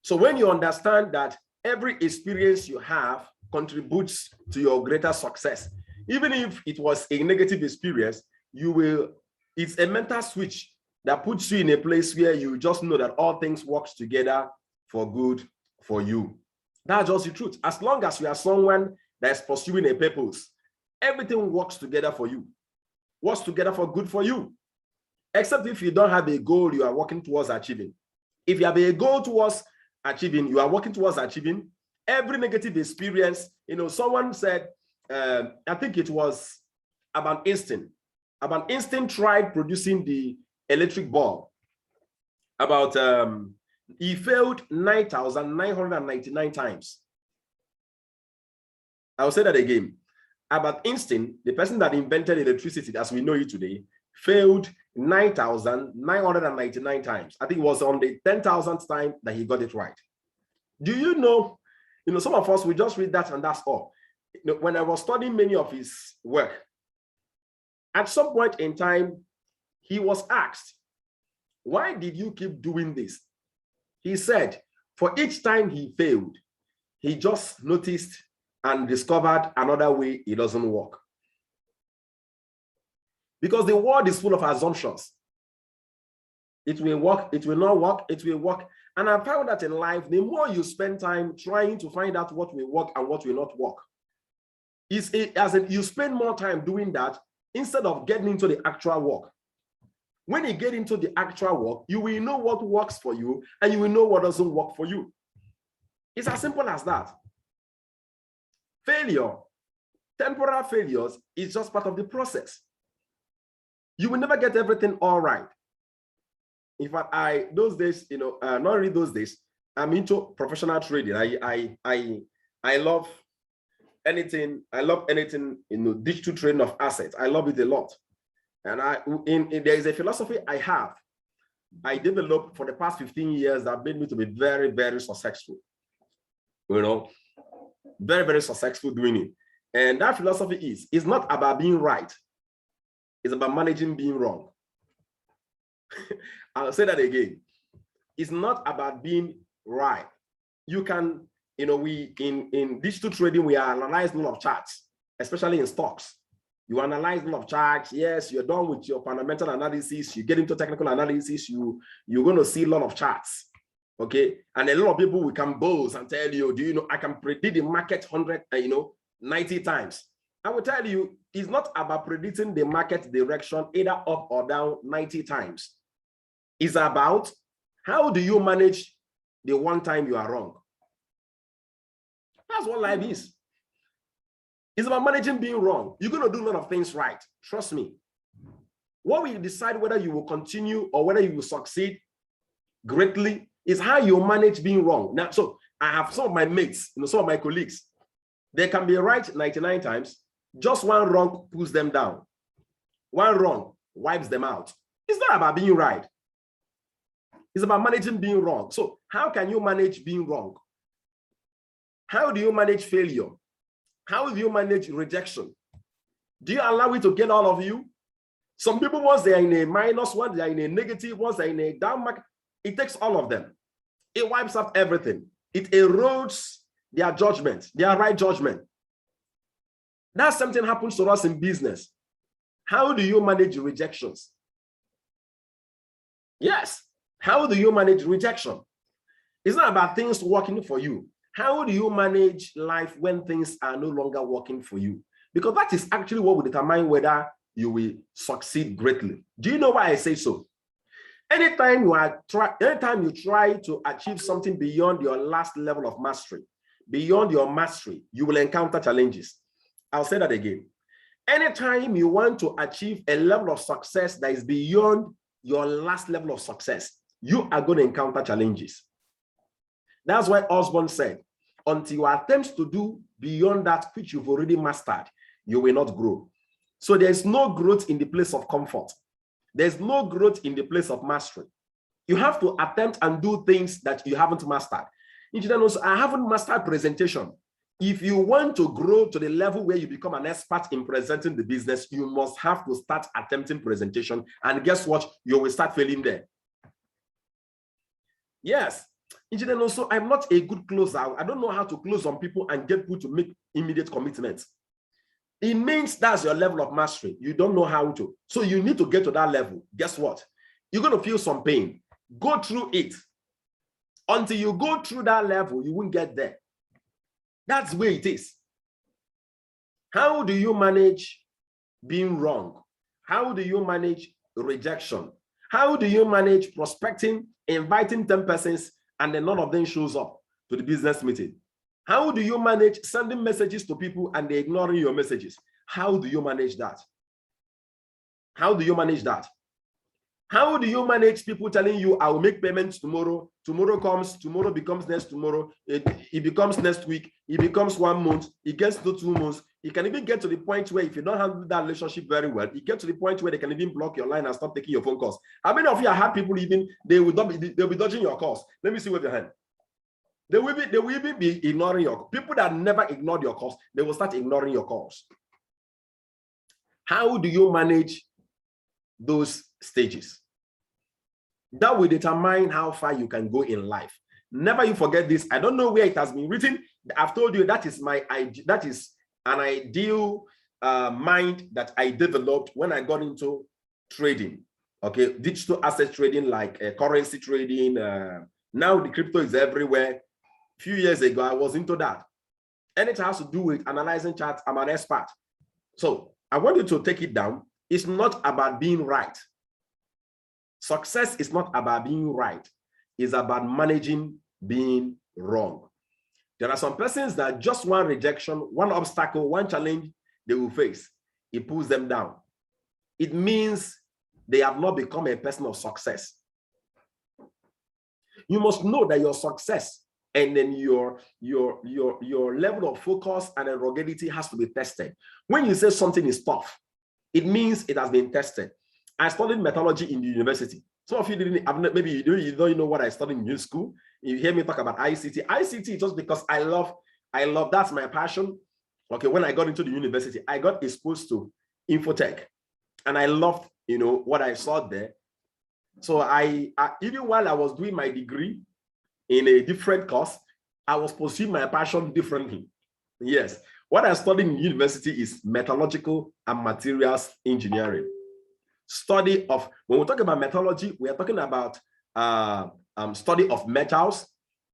So when you understand that every experience you have contributes to your greater success, even if it was a negative experience, it's a mental switch that puts you in a place where you just know that all things work together for good for you. That's just the truth. As long as you are someone that is pursuing a purpose, everything works together for you, works together for good for you. Except if you don't have a goal you are working towards achieving. If you have a goal towards achieving, you are working towards achieving, every negative experience, someone said, I think it was about Einstein. About Einstein tried producing the electric bulb. He failed 9,999 times. I'll say that again. Albert Einstein, the person that invented electricity as we know it today, failed 9,999 times. I think it was on the 10,000th time that he got it right. Do you know, some of us, we just read that and that's all. When I was studying many of his work, at some point in time, he was asked, why did you keep doing this? He said, for each time he failed, he just noticed and discovered another way it doesn't work. Because the world is full of assumptions. It will work, it will not work, it will work. And I found that in life, the more you spend time trying to find out what will work and what will not work, you spend more time doing that instead of getting into the actual work. When you get into the actual work, you will know what works for you and you will know what doesn't work for you. It's as simple as that. Failure, temporary failures, is just part of the process. You will never get everything all right. In fact, those days, not really those days, I'm into professional trading. I love anything. I love anything, digital trading of assets. I love it a lot. And there is a philosophy I developed for the past 15 years that made me to be very, very successful. Very, very successful doing it. And that philosophy it's not about being right. It's about managing being wrong. I'll say that again. It's not about being right. You can, in digital trading, we analyze a lot of charts, especially in stocks. You analyze a lot of charts. Yes, you're done with your fundamental analysis. You get into technical analysis. You're going to see a lot of charts. Okay. And a lot of people will come boast and tell you, do you know, I can predict the market 90 times. I will tell you, it's not about predicting the market direction either up or down 90 times. It's about how do you manage the one time you are wrong. That's what life is. It's about managing being wrong. You're going to do a lot of things right. Trust me. What will decide whether you will continue or whether you will succeed greatly is how you manage being wrong. Now, so I have some of my mates, some of my colleagues, they can be right 99 times. Just one wrong pulls them down. One wrong wipes them out. It's not about being right. It's about managing being wrong. So how can you manage being wrong? How do you manage failure? How do you manage rejection? Do you allow it to get all of you? Some people, once they are in a minus, once they are in a negative, once they are in a down market, it takes all of them. It wipes out everything. It erodes their judgment, their right judgment. That's something happens to us in business. How do you manage rejections? Yes. How do you manage rejection? It's not about things working for you. How do you manage life when things are no longer working for you? Because that is actually what will determine whether you will succeed greatly. Do you know why I say so? Anytime you try to achieve something beyond your last level of mastery, beyond your mastery, you will encounter challenges. I'll say that again. Anytime you want to achieve a level of success that is beyond your last level of success, you are going to encounter challenges. That's why Osborne said, until you attempt to do beyond that which you've already mastered, you will not grow. So there's no growth in the place of comfort. There's no growth in the place of mastery. You have to attempt and do things that you haven't mastered. I haven't mastered presentation. If you want to grow to the level where you become an expert in presenting the business, you must have to start attempting presentation. And guess what? You will start failing there. Yes. Engineer, also, I'm not a good closer. I don't know how to close on people and get people to make immediate commitments. It means that's your level of mastery. You don't know how to. So you need to get to that level. Guess what? You're going to feel some pain. Go through it. Until you go through that level, you won't get there. That's the way it is. How do you manage being wrong? How do you manage rejection? How do you manage prospecting, inviting 10 persons, and then none of them shows up to the business meeting? How do you manage sending messages to people and they ignoring your messages? How do you manage that? How do you manage that? How do you manage people telling you, I will make payments tomorrow? Tomorrow comes, tomorrow becomes next tomorrow. It becomes next week. It becomes 1 month. It gets to 2 months. It can even get to the point where if you don't handle that relationship very well, it gets to the point where they can even block your line and stop taking your phone calls. How many of you have had people even, they'll be dodging your calls? Let me see with your hand. They will even be ignoring your people that never ignored your calls. They will start ignoring your calls. How do you manage those stages? That will determine how far you can go in life. Never you forget this. I don't know where it has been written. I've told you that is an ideal mind that I developed when I got into trading. Okay, digital asset trading, like currency trading. Now the crypto is everywhere. A few years ago, I was into that. And it has to do with analyzing charts. I'm an expert. So I want you to take it down. It's not about being right. Success is not about being right. It's about managing being wrong. There are some persons that just one rejection, one obstacle, one challenge they will face, it pulls them down. It means they have not become a person of success. You must know that your success and then your level of focus and ruggedity has to be tested. When you say something is tough, it means it has been tested. I studied metallurgy in the university. Some of you didn't, maybe you don't know what I studied in school. You hear me talk about ICT. ICT just because I love, that's my passion. Okay, when I got into the university, I got exposed to infotech and I loved, what I saw there. So I even while I was doing my degree in a different course, I was pursuing my passion differently. Yes, what I studied in university is metallurgical and materials engineering. Study of, when we talk about metallurgy, we are talking about study of metals,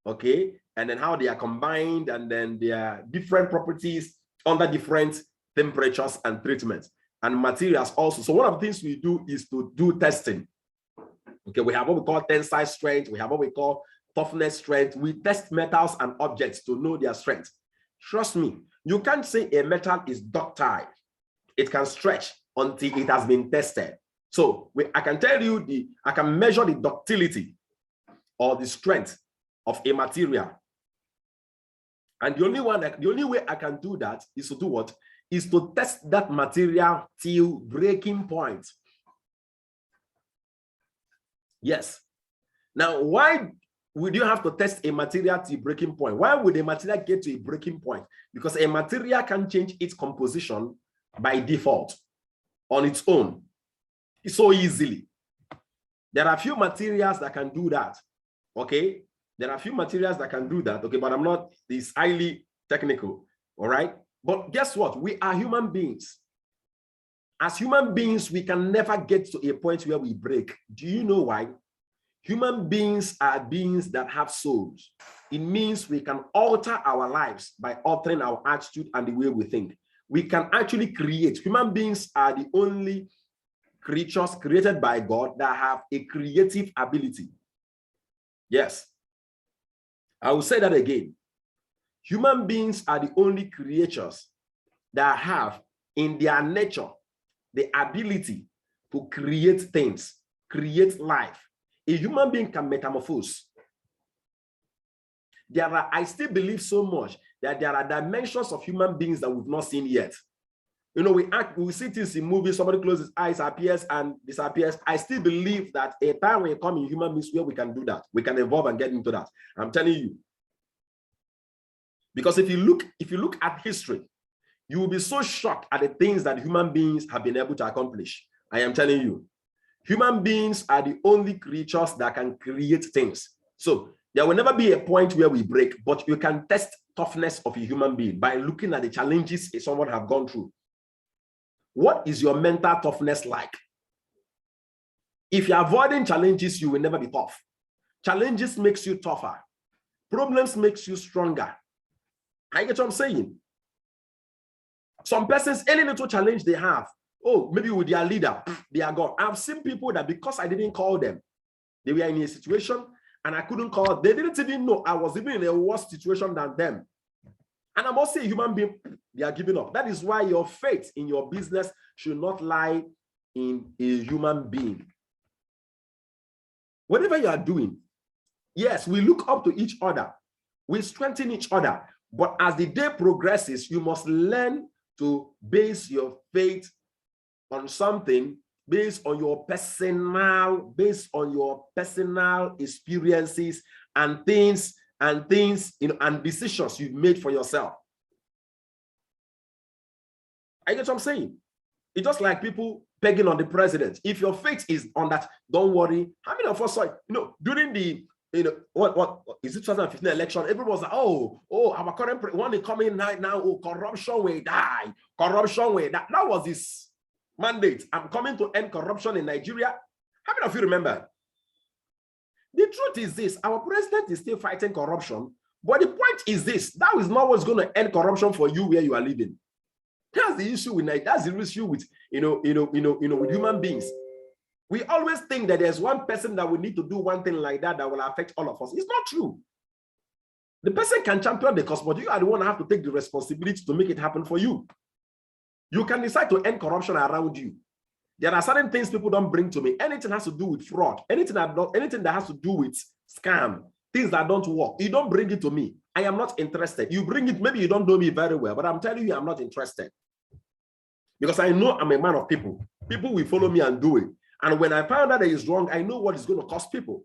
okay, and then how they are combined and then their different properties under different temperatures and treatments, and materials also. So one of the things we do is to do testing. Okay, we have what we call tensile strength, we have what we call toughness strength. We test metals and objects to know their strength. Trust me, you can't say a metal is ductile. It can stretch until it has been tested. So I can tell you I can measure the ductility or the strength of a material. And the only way I can do that is to do what? Is to test that material till breaking point. Yes. Now, why would you have to test a material to breaking point? Why would a material get to a breaking point? Because a material can change its composition by default on its own. So easily. There are a few materials that can do that. Okay. There are a few materials that can do that. Okay. But I'm not, it's highly technical. All right. But guess what? We are human beings. As human beings, we can never get to a point where we break. Do you know why? Human beings are beings that have souls. It means we can alter our lives by altering our attitude and the way we think. We can actually create. Human beings are the only creatures created by God that have a creative ability. Yes. I will say that again. Human beings are the only creatures that have in their nature the ability to create things, create life. A human being can metamorphose. I still believe so much that there are dimensions of human beings that we've not seen yet. We see things in movies, somebody closes his eyes, appears and disappears. I still believe that a time will come in human beings where we can do that. We can evolve and get into that. I'm telling you. Because if you look at history, you will be so shocked at the things that human beings have been able to accomplish. I am telling you. Human beings are the only creatures that can create things. So There will never be a point where we break, but you can test toughness of a human being by looking at the challenges someone have gone through. What is your mental toughness like? If you're avoiding challenges, you will never be tough. Challenges makes you tougher. Problems makes you stronger. I get what I'm saying. Some persons, any little challenge they have, oh, maybe with their leader, they are gone. I've seen people that because I didn't call them, they were in a situation and I couldn't call. They didn't even know I was even in a worse situation than them. And I'm also a human being, they are giving up. That is why your faith in your business should not lie in a human being. Whatever you are doing, yes, we look up to each other. We strengthen each other. But as the day progresses, you must learn to base your faith on something based on your personal experiences and things, you know, and decisions you've made for yourself. I get what I'm saying. It's just like people begging on the president. If your faith is on that, don't worry. How many of us saw it? You know, during the, you know, what is it, 2015 election? Everyone was like, oh, our current one is coming right now. Oh, corruption will die. Corruption will die. That was his mandate. I'm coming to end corruption in Nigeria. How many of you remember? The truth is this: our president is still fighting corruption, but the point is this: that is not what's going to end corruption for you where you are living. That's the issue with That's the issue with with human beings. We always think that there's one person that will need to do one thing like that will affect all of us. It's not true. The person can champion the cause, but you are the one who have to take the responsibility to make it happen for you. You can decide to end corruption around you. There are certain things people don't bring to me. Anything has to do with fraud, anything that has to do with scam, things that don't work, you don't bring it to me. I am not interested. You bring it, maybe you don't know me very well, but I'm telling you, I'm not interested. Because I know I'm a man of people. People will follow me and do it. And when I found out that it's wrong, I know what it's going to cost people.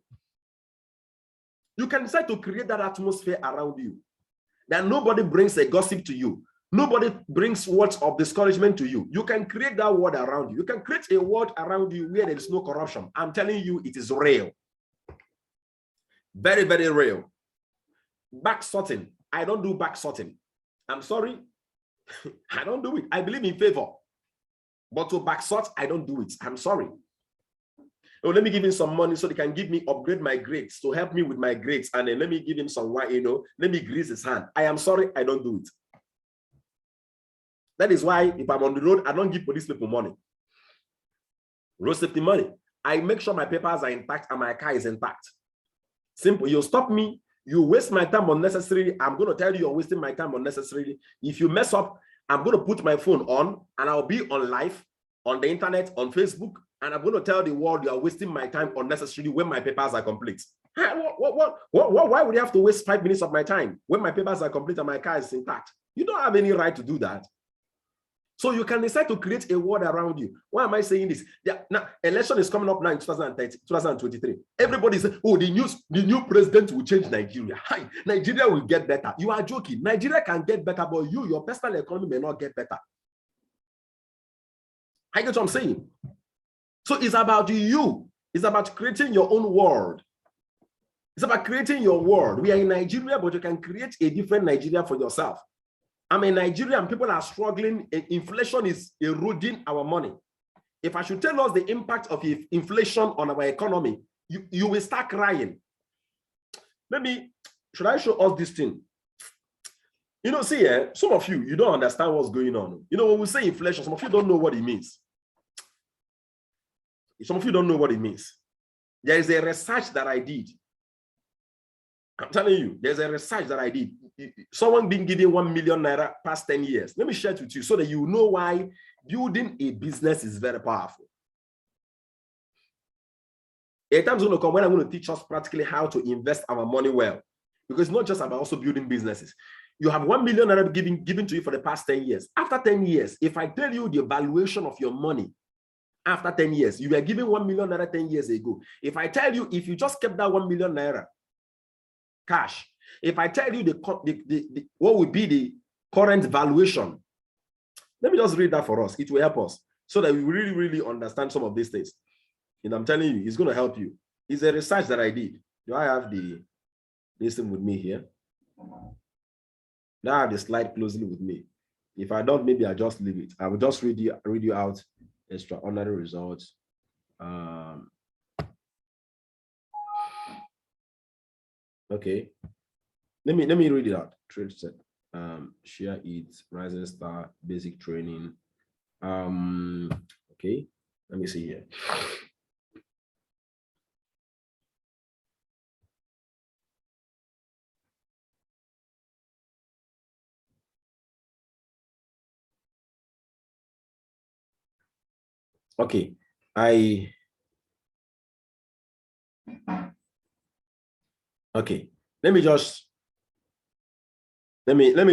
You can decide to create that atmosphere around you. That nobody brings a gossip to you. Nobody brings words of discouragement to you. You can create that word around you. You can create a word around you where there is no corruption. I'm telling you, it is real. Very, very real. Back sorting. I don't do back sorting. I'm sorry. I don't do it. I believe in favor. But to back sort, I don't do it. I'm sorry. Oh, let me give him some money so they can give me, upgrade my grades, to help me with my grades. And then let me give him some wine, let me grease his hand. I am sorry, I don't do it. That is why if I'm on the road, I don't give police people money. Road safety money. I make sure my papers are intact and my car is intact. Simple. You stop me, you waste my time unnecessarily. I'm going to tell you you're wasting my time unnecessarily. If you mess up, I'm going to put my phone on and I'll be on live, on the internet, on Facebook, and I'm going to tell the world you are wasting my time unnecessarily when my papers are complete. Why would you have to waste 5 minutes of my time when my papers are complete and my car is intact? You don't have any right to do that. So you can decide to create a world around you. Why am I saying this? Yeah, now, election is coming up now in 2023. Everybody says, oh, the new president will change Nigeria. Hi, Nigeria will get better. You are joking. Nigeria can get better, but your personal economy may not get better. I get what I'm saying. So it's about you. It's about creating your own world. It's about creating your world. We are in Nigeria, but you can create a different Nigeria for yourself. I'm in Nigeria and people are struggling. Inflation is eroding our money. If I should tell us the impact of inflation on our economy, you will start crying. Should I show us this thing? See, some of you don't understand what's going on. When we say inflation, some of you don't know what it means. Some of you don't know what it means. There is a research that I did. I'm telling you, there's a research that I did. Someone been given 1 million naira past 10 years. Let me share it with you so that you know why building a business is very powerful. A time's going to come when I'm going to teach us practically how to invest our money well. Because it's not just about also building businesses. You have 1 million naira given to you for the past 10 years. After 10 years, if I tell you the valuation of your money, after 10 years, you were given 1 million naira 10 years ago. If I tell you, if you just kept that 1 million naira cash, if I tell you what would be the current valuation, let me just read that for us. It will help us so that we really, really understand some of these things. And I'm telling you, it's going to help you. It's a research that I did. Do I have the Listen with me here. Now I have the slide closely with me. If I don't, maybe I just leave it. I will just read you out extraordinary results. Okay. Let me read it out. Trade set. Share it, Rising Star, basic training. Okay. Let me see here. Okay, okay. Let me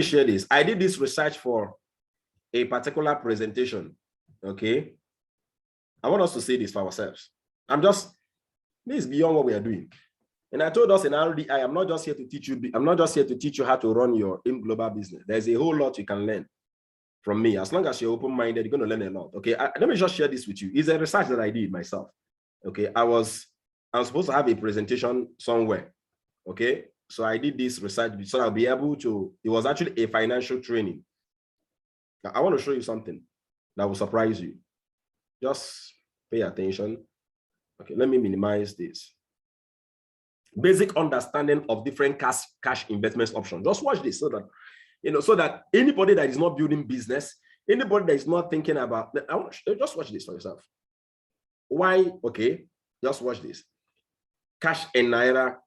share this. I did this research for a particular presentation. Okay, I want us to see this for ourselves. This is beyond what we are doing. And I told us in RDI, I'm not just here to teach you how to run your global business. There's a whole lot you can learn from me. As long as you're open-minded, you're going to learn a lot. Okay, let me just share this with you. It's a research that I did myself. Okay, I'm supposed to have a presentation somewhere. Okay, so I did this research so I'll be able to. It was actually a financial training. Now, I want to show you something that will surprise you. Just pay attention. Okay, let me minimize this. Basic understanding of different cash investments options. Just watch this so that anybody that is not building business, anybody that is not thinking about, just watch this for yourself. Why? Okay, just watch this. Cash in naira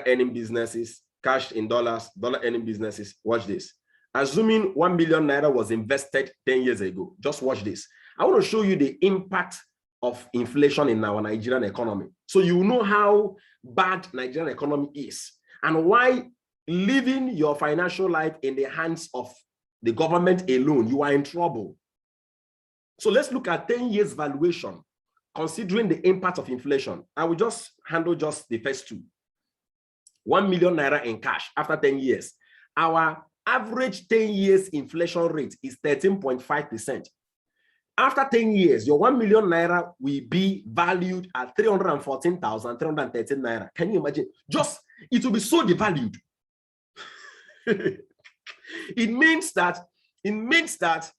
earning businesses, cash in dollars, dollar earning businesses. Watch this. Assuming 1 million naira was invested 10 years ago, just watch this. I want to show you the impact of inflation in our Nigerian economy. So you know how bad Nigerian economy is and why living your financial life in the hands of the government alone, you are in trouble. So let's look at 10 years valuation, considering the impact of inflation. I will just handle just the first two. 1 million naira in cash after 10 years. Our average 10 years inflation rate is 13.5%. After 10 years, your 1 million naira will be valued at 314,313 naira. Can you imagine? It will be so devalued. It means that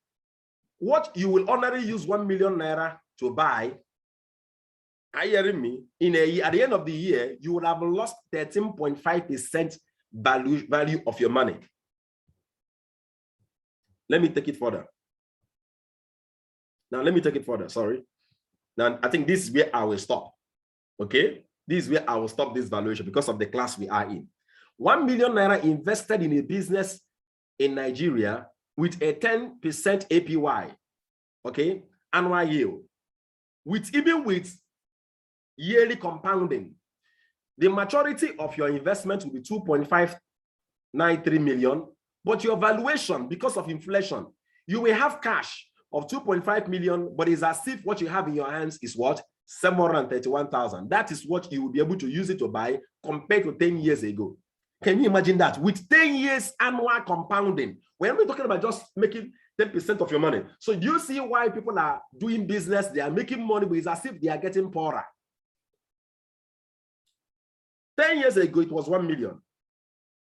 what you will ordinarily use 1 million naira to buy, are you hearing me? At the end of the year, you will have lost 13.5% value of your money. Let me take it further. Now, let me take it further. Sorry. Now, I think this is where I will stop. Okay? This is where I will stop this valuation because of the class we are in. 1 million naira invested in a business in Nigeria with a 10% APY. Okay? Annual yield. Even with yearly compounding, the maturity of your investment will be 2.593 million, but your valuation, because of inflation, you will have cash of 2.5 million, but it's as if what you have in your hands is what? 731,000. That is what you will be able to use it to buy compared to 10 years ago. Can you imagine that? With 10 years annual compounding, when we're talking about just making 10% of your money. So do you see why people are doing business? They are making money, but it's as if they are getting poorer. 10 years ago, it was 1 million.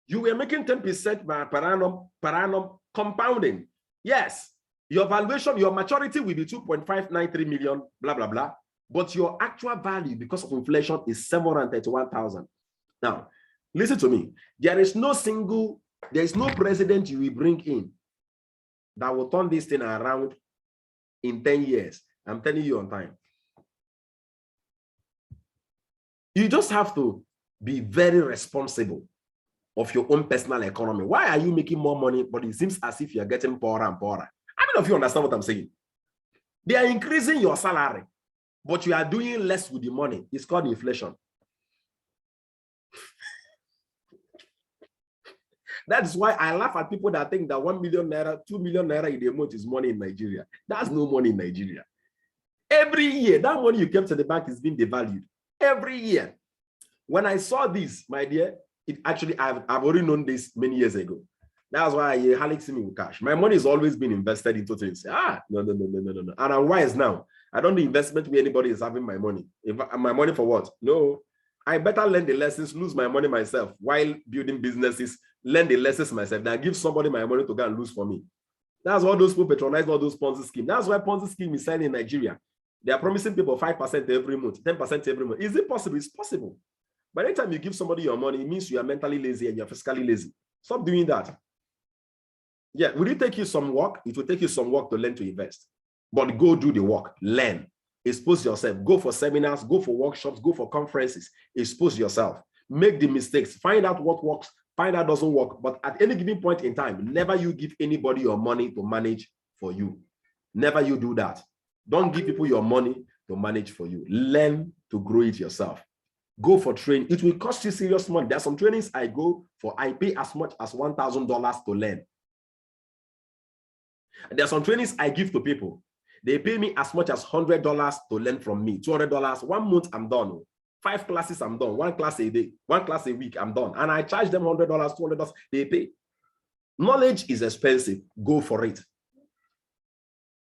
You were making 10% per annum compounding. Yes, your valuation, your maturity will be 2.593 million, blah, blah, blah. But your actual value, because of inflation, is 731,000. Now, listen to me. There is no president you will bring in that will turn this thing around in 10 years. I'm telling you on time. You just have to be very responsible of your own personal economy. Why are you making more money, but it seems as if you're getting poorer and poorer? I don't know if you understand what I'm saying. They are increasing your salary, but you are doing less with the money. It's called inflation. That's why I laugh at people that think that 1 million naira, 2 million naira in a month is money in Nigeria. That's no money in Nigeria. Every year, that money you kept at the bank is being devalued. Every year. When I saw this, my dear, I've already known this many years ago. That's why you hardly see me with cash. My money has always been invested into things. No. And I'm wise now. I don't do investment where anybody is having my money. My money for what? No. I better learn the lessons, lose my money myself while building businesses, learn the lessons myself, than give somebody my money to go and lose for me. That's why those people patronize all those Ponzi schemes. That's why Ponzi scheme is selling in Nigeria. They are promising people 5% every month, 10% every month. Is it possible? It's possible. But anytime you give somebody your money, it means you are mentally lazy and you're physically lazy. Stop doing that. Yeah, will it take you some work? It will take you some work to learn to invest. But go do the work, learn, expose yourself, go for seminars, go for workshops, go for conferences, expose yourself, make the mistakes, find out what works, find out doesn't work. But at any given point in time, never you give anybody your money to manage for you. Never you do that. Don't give people your money to manage for you. Learn to grow it yourself. Go for training. It will cost you serious money. There are some trainings I go for. I pay as much as $1,000 to learn. There are some trainings I give to people. They pay me as much as $100 to learn from me. $200. 1 month, I'm done. 5 classes, I'm done. 1 class a day, 1 class a week, I'm done. And I charge them $100, $200. They pay. Knowledge is expensive. Go for it.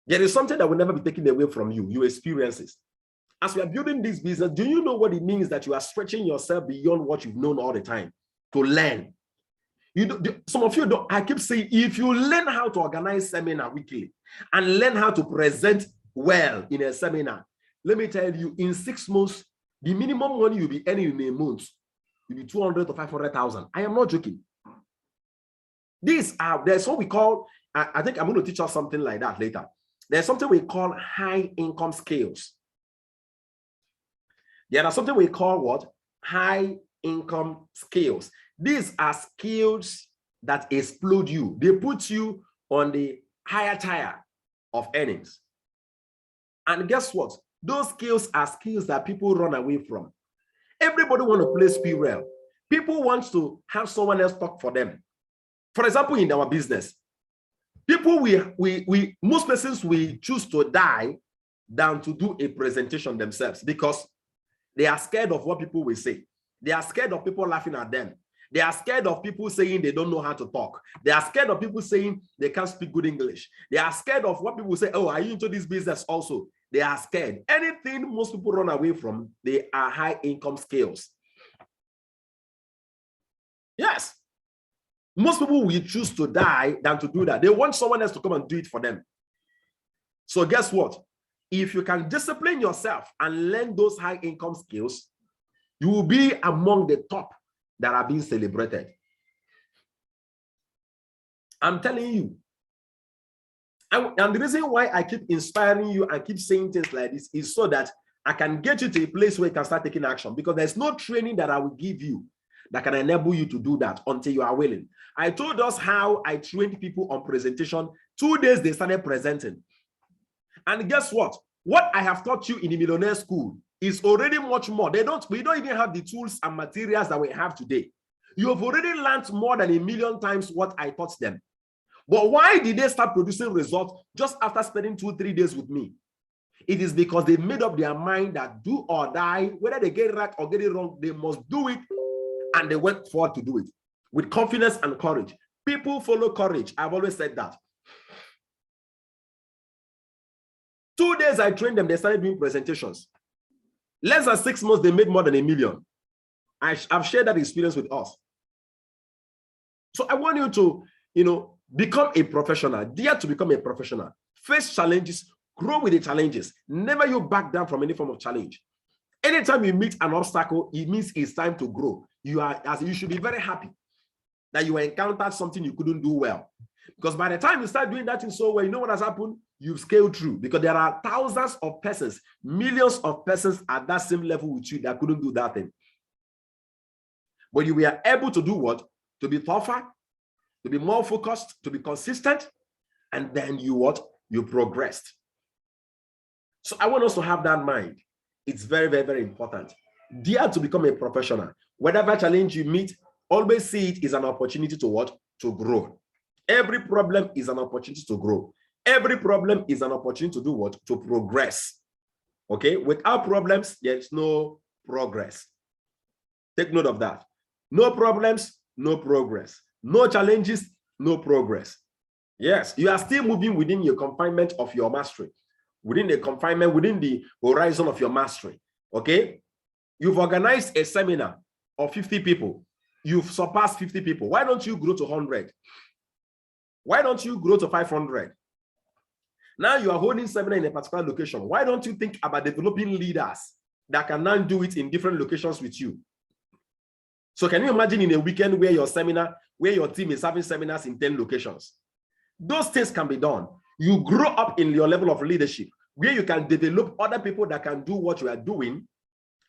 There is something that will never be taken away from you, your experiences. As we are building this business, do you know what it means that you are stretching yourself beyond what you've known all the time to learn? Some of you don't. I keep saying, if you learn how to organize seminar weekly and learn how to present well in a seminar, let me tell you, in 6 months, the minimum money you'll be earning in a month will be 200 to 500,000. I am not joking. There's what we call, I think I'm going to teach us something like that later. There's something we call high income skills. There are something we call what? High income skills. These are skills that explode you. They put you on the higher tier of earnings. And guess what? Those skills are skills that people run away from. Everybody wants to play speed well. People want to have someone else talk for them. For example, in our business, people, most persons, we choose to die than to do a presentation themselves because they are scared of what people will say. They are scared of people laughing at them. They are scared of people saying they don't know how to talk. They are scared of people saying they can't speak good English. They are scared of what people say, oh, are you into this business also? They are scared. Anything most people run away from, they are high income skills. Yes. Most people will choose to die than to do that. They want someone else to come and do it for them. So guess what? If you can discipline yourself and learn those high income skills, you will be among the top that are being celebrated. I'm telling you. And the reason why I keep inspiring you and keep saying things like this is so that I can get you to a place where you can start taking action, because there's no training that I will give you that can enable you to do that until you are willing. I told us how I trained people on presentation. 2 days they started presenting. And guess what? What I have taught you in the Millionaire School is already much more. We don't even have the tools and materials that we have today. You have already learned more than 1,000,000 times what I taught them. But why did they start producing results just after spending 2-3 days with me? It is because they made up their mind that do or die, whether they get it right or get it wrong, they must do it. And they went forward to do it with confidence and courage. People follow courage. I've always said that. 2 days I trained them, they started doing presentations. Less than 6 months, they made more than 1 million. I've shared that experience with us. So I want you to, become a professional, dare to become a professional, face challenges, grow with the challenges. Never you back down from any form of challenge. Anytime you meet an obstacle, it means it's time to grow. You should be very happy that you encountered something you couldn't do well. Because by the time you start doing that thing so well, you know what has happened? You've scaled through, because there are thousands of persons, millions of persons at that same level with you that couldn't do that thing. But you were able to do what? To be tougher, to be more focused, to be consistent, and then you progressed. So I want us to have that mind. It's very, very, very important. Dare to become a professional. Whatever challenge you meet, always see it as an opportunity to to grow. Every problem is an opportunity to grow. Every problem is an opportunity to do what? To progress. Okay? Without problems, there is no progress. Take note of that. No problems, no progress. No challenges, no progress. Yes, you are still moving within your confinement of your mastery, within the confinement, within the horizon of your mastery. Okay? You've organized a seminar of 50 people. You've surpassed 50 people. Why don't you grow to 100? Why don't you grow to 500? Now you are holding seminar in a particular location. Why don't you think about developing leaders that can now do it in different locations with you? So can you imagine in a weekend where your team is having seminars in 10 locations? Those things can be done. You grow up in your level of leadership where you can develop other people that can do what you are doing,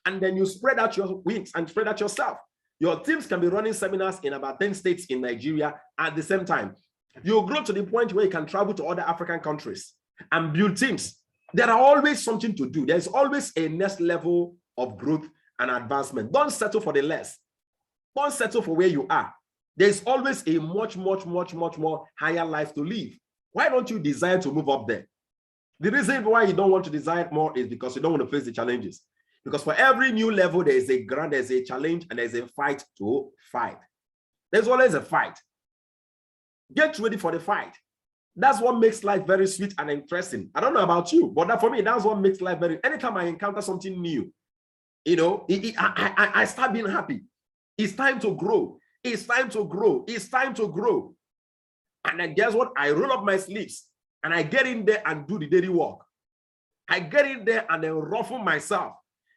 and then you spread out your wings and spread out yourself. Your teams can be running seminars in about 10 states in Nigeria at the same time. You'll grow to the point where you can travel to other African countries and build teams. There are always something to do. There's always a next level of growth and advancement. Don't settle for the less. Don't settle for where you are. There's always a much more higher life to live. Why don't you desire to move up there? The reason why you don't want to desire more is because you don't want to face the challenges. Because for every new level, there's a challenge, and there's a fight to fight. There's always a fight. Get ready for the fight. That's what makes life very sweet and interesting. I don't know about you, but for me, that's what makes life very. Anytime I encounter something new, I start being happy. It's time to grow. It's time to grow. It's time to grow. And then guess what? I roll up my sleeves and I get in there and do the daily work. I get in there and then ruffle myself,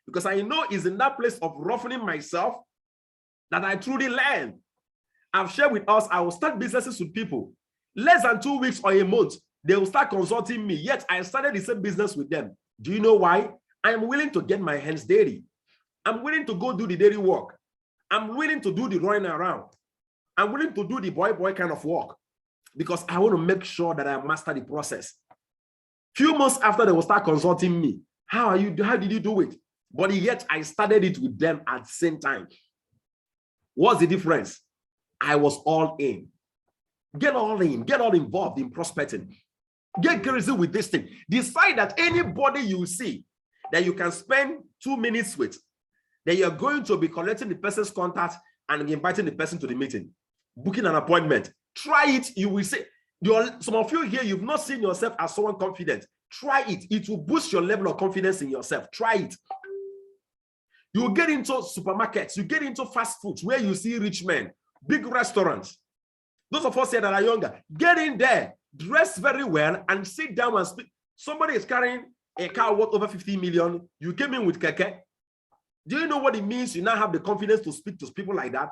because I know it's in that place of ruffling myself that I truly learn. I've shared with us, I will start businesses with people. Less than 2 weeks or a month, they will start consulting me. Yet I started the same business with them. Do you know why? I'm willing to get my hands dirty. I'm willing to go do the daily work. I'm willing to do the running around. I'm willing to do the boy kind of work, because I want to make sure that I master the process. Few months after, they will start consulting me. How did you do it? But yet I started it with them at the same time. What's the difference? I was all in. Get all in, get all involved in prospecting. Get crazy with this thing. Decide that anybody you see that you can spend 2 minutes with, that you're going to be collecting the person's contact and inviting the person to the meeting, booking an appointment. Try it. You will say, some of you here, you've not seen yourself as someone confident. Try it. It will boost your level of confidence in yourself. Try it. You get into supermarkets, you get into fast foods where you see rich men, big restaurants. Those of us here that are younger, get in there, dress very well, and sit down and speak. Somebody is carrying a car worth over 50 million. You came in with keke. Do you know what it means? You now have the confidence to speak to people like that.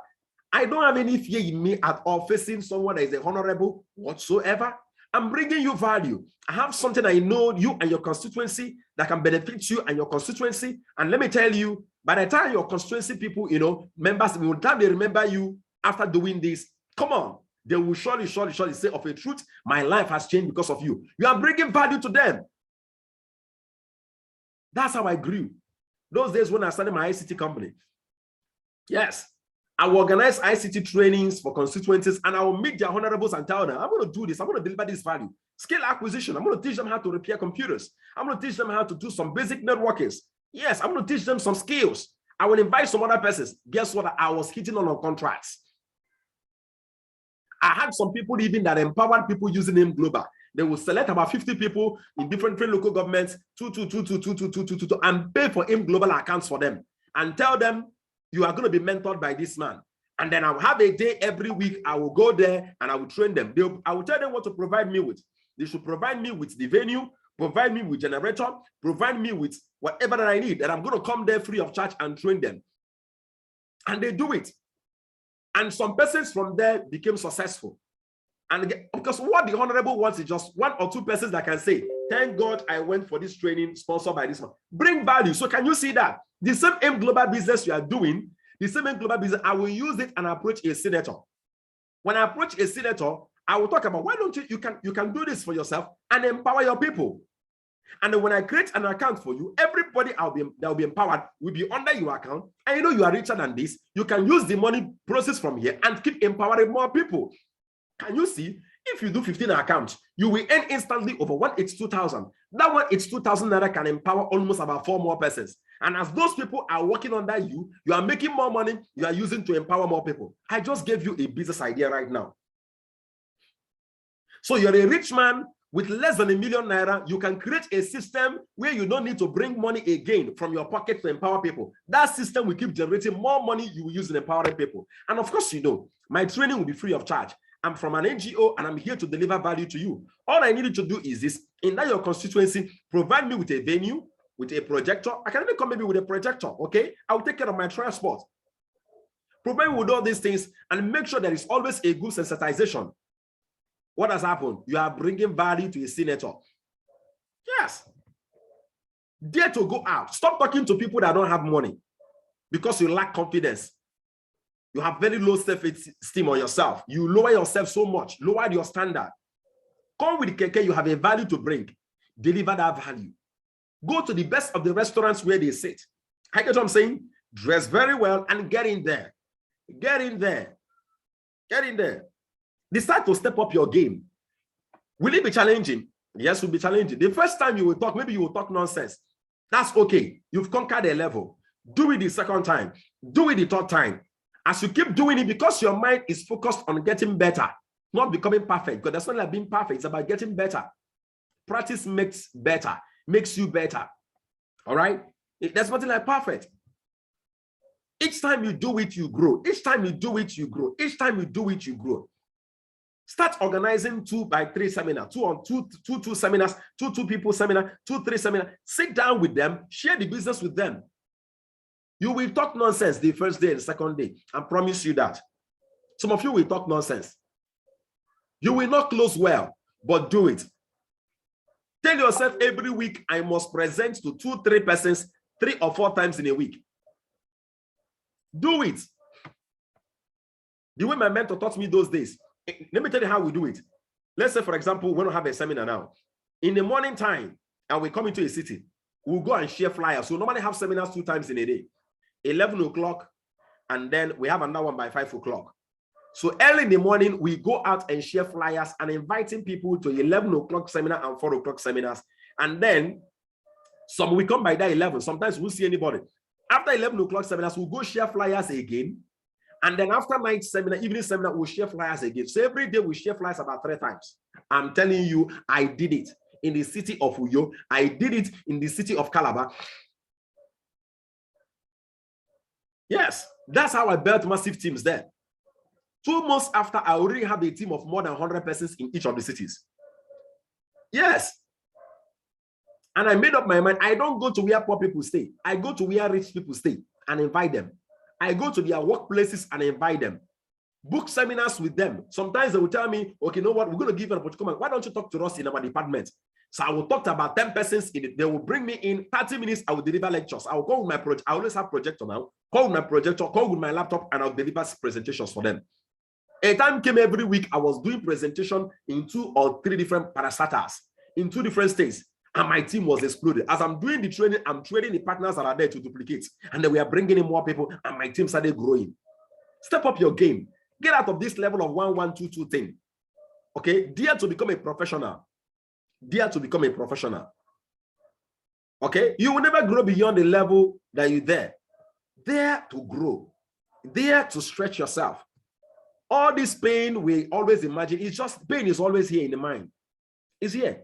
I don't have any fear in me at all facing someone that is a honorable whatsoever. I'm bringing you value. I have something I know you and your constituency that can benefit you and your constituency. And let me tell you, by the time your constituency people, members, by the time they remember you after doing this, come on, they will surely say, of a truth, my life has changed because of you. You are bringing value to them. That's how I grew. Those days when I started my ICT company. Yes, I will organize ICT trainings for constituencies, and I will meet their honorables and tell them, I'm going to do this. I'm going to deliver this value. Skill acquisition. I'm going to teach them how to repair computers. I'm going to teach them how to do some basic networking. Yes, I'm going to teach them some skills. I will invite some other persons. Guess what? I was hitting on contracts. I had some people even that empowered people using name global. They will select about 50 people in different local governments, and pay for AIM global accounts for them and tell them, you are going to be mentored by this man. And then I'll have a day every week. I will go there and I will train them. I will tell them what to provide me with. They should provide me with the venue, provide me with generator, provide me with whatever that I need. And I'm going to come there free of charge and train them. And they do it. And some persons from there became successful. And because what the honorable wants is just 1 or 2 persons that can say, thank God I went for this training sponsored by this one. Bring value. So can you see that? The same AIM global business you are doing, the same AIM global business, I will use it and approach a senator. When I approach a senator, I will talk about, why don't you can do this for yourself and empower your people. And then when I create an account for you, everybody that will be empowered will be under your account. And you are richer than this. You can use the money process from here and keep empowering more people. Can you see? If you do 15 accounts, you will earn instantly over 182,000. That 182,000 naira can empower almost about 4 more persons. And as those people are working under you, you are making more money you are using to empower more people. I just gave you a business idea right now. So you're a rich man With less than ₦1 million, you can create a system where you don't need to bring money again from your pocket to empower people. That system will keep generating more money you will use in empowering people. And of course, you know, my training will be free of charge. I'm from an NGO and I'm here to deliver value to you. All I need you to do is this: in that your constituency, provide me with a venue, with a projector. I can even come maybe with a projector, okay? I'll take care of my transport. Provide me with all these things and make sure there is always a good sensitization. What has happened? You are bringing value to a senator. Yes. Dare to go out. Stop talking to people that don't have money because you lack confidence. You have very low self-esteem on yourself. You lower yourself so much, lower your standard. Come with Keke, you have a value to bring. Deliver that value. Go to the best of the restaurants where they sit. I get what I'm saying? Dress very well and get in there. Get in there. Get in there. Decide to step up your game. Will it be challenging? Yes, it will be challenging. The first time you will talk, maybe you will talk nonsense. That's okay. You've conquered a level. Do it the second time. Do it the third time. As you keep doing it, because your mind is focused on getting better, not becoming perfect, because that's not like being perfect. It's about getting better. Practice makes better, makes you better. All right? There's nothing like perfect. Each time you do it, you grow. Each time you do it, you grow. Each time you do it, you grow. Start organizing 2x3 seminars, 2 seminars, 2 people seminar, 2-3 seminars. Sit down with them, share the business with them. You will talk nonsense the first day and the second day. I promise you that. Some of you will talk nonsense. You will not close well, but do it. Tell yourself every week, I must present to 2-3 persons 3 or 4 times in a week. Do it. The way my mentor taught me those days. Let me tell you how we do it. Let's say, for example, we don't have a seminar now. In the morning time, and we come into a city, we'll go and share flyers. So we normally have seminars 2 times in a day. 11 o'clock, and then we have another one by 5 o'clock. So early in the morning, we go out and share flyers and inviting people to 11 o'clock seminar and 4 o'clock seminars. And then some we come by that 11. Sometimes we'll see anybody. After 11 o'clock seminars, we'll go share flyers again. And then after night seminar, evening seminar, we'll share flyers again. So every day we share flyers about 3 times. I'm telling you, I did it in the city of Uyo. I did it in the city of Calabar. Yes, that's how I built massive teams there. 2 months after, I already have a team of more than 100 persons in each of the cities. Yes. And I made up my mind. I don't go to where poor people stay. I go to where rich people stay and invite them. I go to their workplaces and invite them. Book seminars with them. Sometimes they will tell me, okay, you know what? We're going to give you an opportunity. Why don't you talk to us in our department? So I will talk to about 10 persons in it. They will bring me in 30 minutes. I will deliver lectures. I will go with my project. I always have projector now. Call with my projector, call with my laptop, and I'll deliver presentations for them. A time came every week, I was doing presentation in 2 or 3 different parastatals in 2 different states. And my team was exploded. As I'm doing the training, I'm training the partners that are there to duplicate. And then we are bringing in more people, and my team started growing. Step up your game. Get out of this level of 1-1-2-2 thing. Okay? Dare to become a professional. Dare to become a professional. Okay? You will never grow beyond the level that you're there. Dare to grow. Dare to stretch yourself. All this pain we always imagine, it's just pain is always here in the mind. It's here.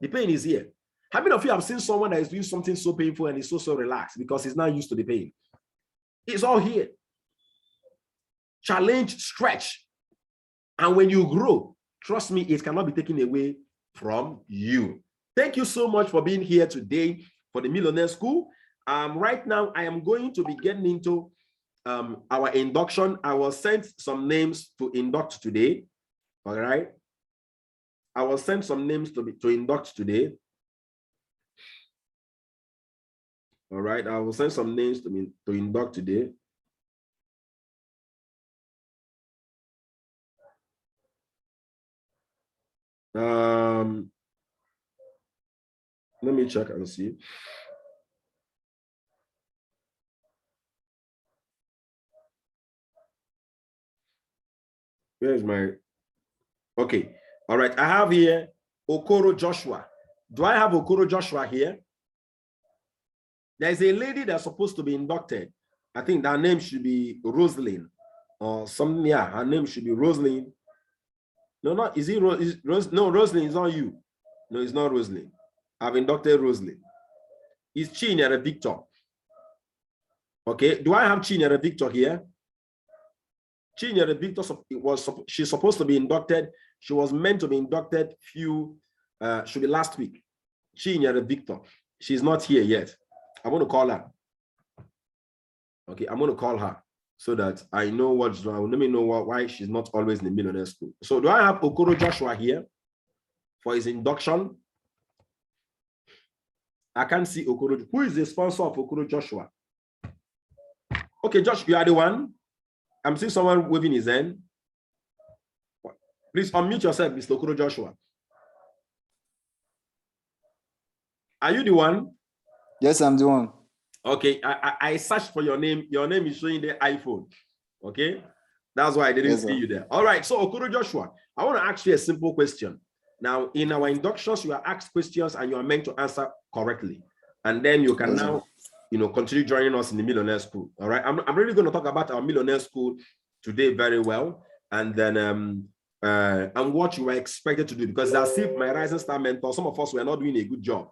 The pain is here. How many of you have seen someone that is doing something so painful and is so relaxed because he's not used to the pain? It's all here. Challenge, stretch. And when you grow, trust me, it cannot be taken away from you. Thank you so much for being here today for the Millionaire School. Right now, I am going to be getting into our induction. I was sent some names to induct today. All right. I will send some names to induct today. All right, I will send some names to induct today. Let me check and see. Where's my, okay. All right, I have here Okoro Joshua. Do I have Okoro Joshua here? There's a lady that's supposed to be inducted. I think that name should be Rosalind or something. Yeah, her name should be Rosalind. No, is it Rose? No, Roslyn is not you. No, it's not Roslyn. I've inducted Roslyn. It's Chinyere Victor. Okay, do I have Chinyere Victor here? Chinyere Victor she's supposed to be inducted. She was meant to be inducted should be last week. Chinyere Victor. She's not here yet. I'm going to call her. Okay, I'm going to call her so that I know what's wrong. Let me know why she's not always in the Millionaire School. So do I have Okoro Joshua here for his induction? I can't see Okoro. Who is the sponsor of Okoro Joshua? Okay, Josh, you are the one. I'm seeing someone waving his hand. Please unmute yourself, Mr. Okoro Joshua. Are you the one? Yes, I'm the one. Okay, I searched for your name. Your name is showing the iPhone. Okay, that's why I didn't see you there. All right, so Okoro Joshua, I want to ask you a simple question. Now, in our inductions, you are asked questions and you are meant to answer correctly. And then you can now, continue joining us in the Millionaire School. All right, I'm really going to talk about our Millionaire School today very well. And then and what you were expected to do, because as if my Rising Star mentor, some of us were not doing a good job.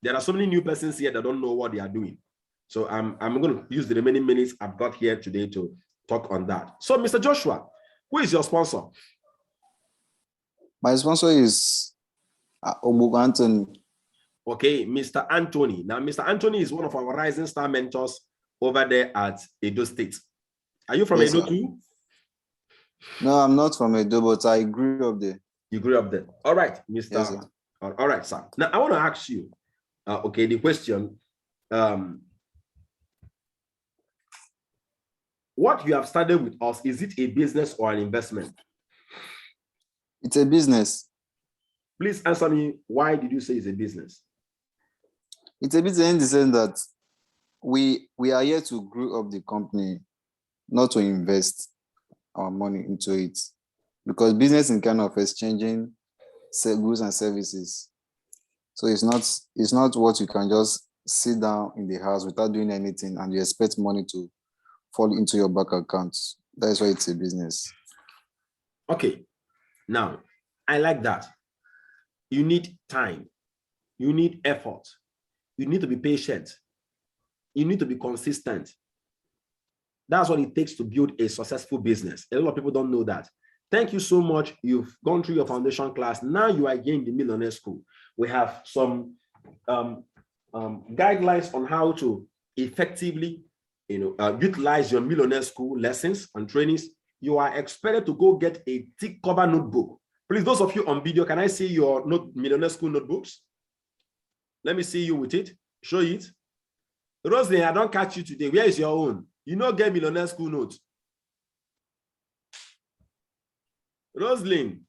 There are so many new persons here that don't know what they are doing. So I'm going to use the remaining minutes I've got here today to talk on that. So, Mr. Joshua, who is your sponsor? My sponsor is Obu Anthony. Okay, Mr. Anthony. Now, Mr. Anthony is one of our Rising Star mentors over there at Edo State. Are you from Edo too? No, I'm not from Edo, but I grew up there. You grew up there. All right, Mr. Yes, sir. All right, sir. Now, I want to ask you, okay, the question, what you have started with us, is it a business or an investment? It's a business. Please answer me, why did you say it's a business? It's a business in the sense that we are here to grow up the company, not to invest our money into it. Because business is kind of exchanging goods and services. So it's not what you can just sit down in the house without doing anything and you expect money to fall into your bank account. That is why it's a business. Okay. Now, I like that. You need time. You need effort. You need to be patient. You need to be consistent. That's what it takes to build a successful business. A lot of people don't know that. Thank you so much. You've gone through your foundation class. Now you are again in the Millionaire School. We have some guidelines on how to effectively, utilize your Millionaire School lessons and trainings. You are expected to go get a thick cover notebook. Please, those of you on video, can I see your Millionaire School notebooks? Let me see you with it. Show it. Roslyn, I don't catch you today. Where is your own? You know, get Millionaire School notes. Roslyn,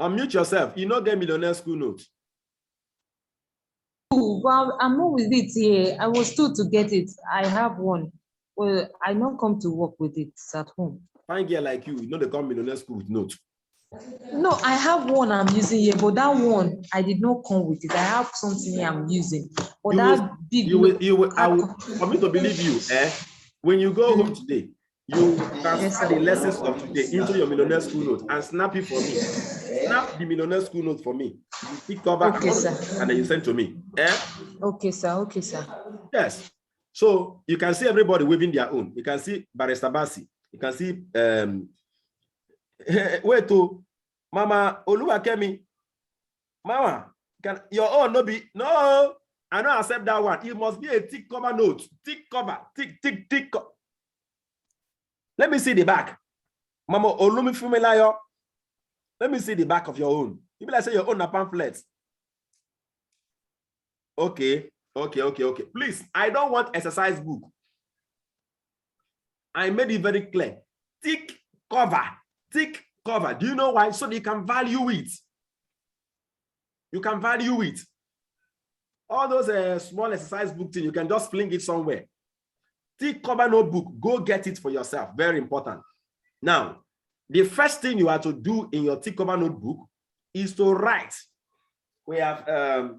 unmute yourself. You know, get Millionaire School notes. Well, I'm not with it here. I was told to get it. I have one. Well, I don't come to work with it at home. Fine girl like you know they come Millionaire School with notes. No, I have one I'm using here, but that one I did not come with it. I have something here I'm using. But for me to believe you, when you go home today, you transfer the lessons of today into your Millionaire School note and snap it for me. Snap the Millionaire School note for me. You pick cover and then you send to me. Okay, sir. Okay, sir. Yes. So you can see everybody waving their own. You can see Barrister Basi. You can see wait to Mama Oluwakemi. Mama, can your own no be no? I don't accept that one. It must be a thick cover note. Thick cover. Thick. Let me see the back. Mama Olumi Fumelayo. Let me see the back of your own. You be like say your own a pamphlets. Okay. Please, I don't want exercise book. I made it very clear. Thick cover. Do you know why? So you can value it. You can value it. All those small exercise book things, you can just fling it somewhere. Thick cover notebook, go get it for yourself. Very important. Now, the first thing you have to do in your thick cover notebook is to write. We have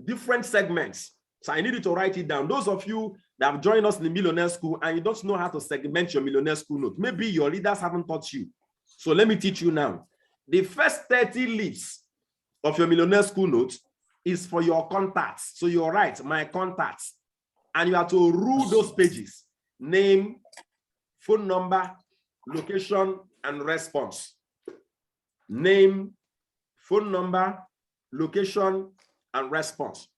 different segments. So I need you to write it down. Those of you that have joined us in the Millionaire School and you don't know how to segment your Millionaire School note, maybe your leaders haven't taught you. So let me teach you now. The first 30 leaves of your Millionaire School notes is for your contacts. So you're right, my contacts. And you have to rule those pages: name, phone number, location, and response. Name, phone number, location, and response.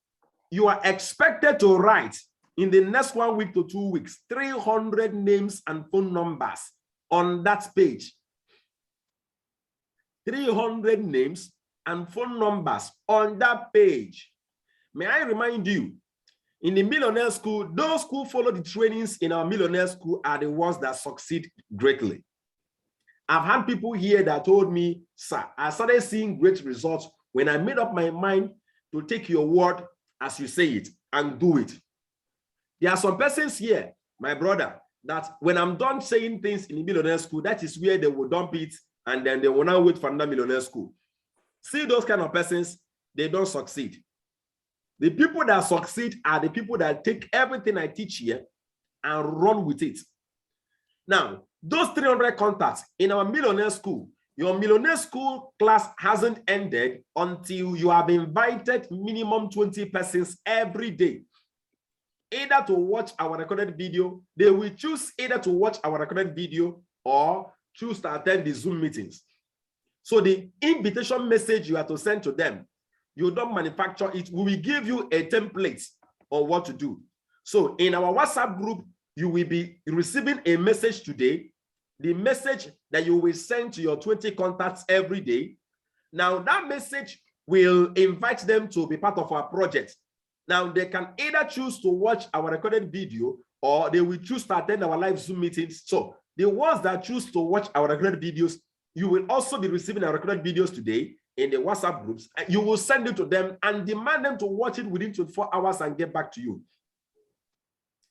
You are expected to write in the next 1 week to 2 weeks 300 names and phone numbers on that page. 300 names and phone numbers on that page. May I remind you, in the Millionaire School, those who follow the trainings in our Millionaire School are the ones that succeed greatly. I've had people here that told me, sir, I started seeing great results when I made up my mind to take your word as you say it and do it. There are some persons here, my brother, that when I'm done saying things in the Millionaire School, that is where they will dump it and then they will now wait for another Millionaire School. See, those kind of persons, they don't succeed. The people that succeed are the people that take everything I teach here and run with it. Now, those 300 contacts in our Millionaire School, your Millionaire School class hasn't ended until you have invited minimum 20 persons every day, either to watch our recorded video. They will choose either to watch our recorded video or choose to attend the Zoom meetings. So the invitation message you have to send to them, you don't manufacture it. We will give you a template on what to do. So in our WhatsApp group, you will be receiving a message today, the message that you will send to your 20 contacts every day. Now that message will invite them to be part of our project. Now they can either choose to watch our recorded video or they will choose to attend our live Zoom meetings. So the ones that choose to watch our recorded videos, you will also be receiving our recorded videos today in the WhatsApp groups. You will send it to them and demand them to watch it within 24 hours and get back to you.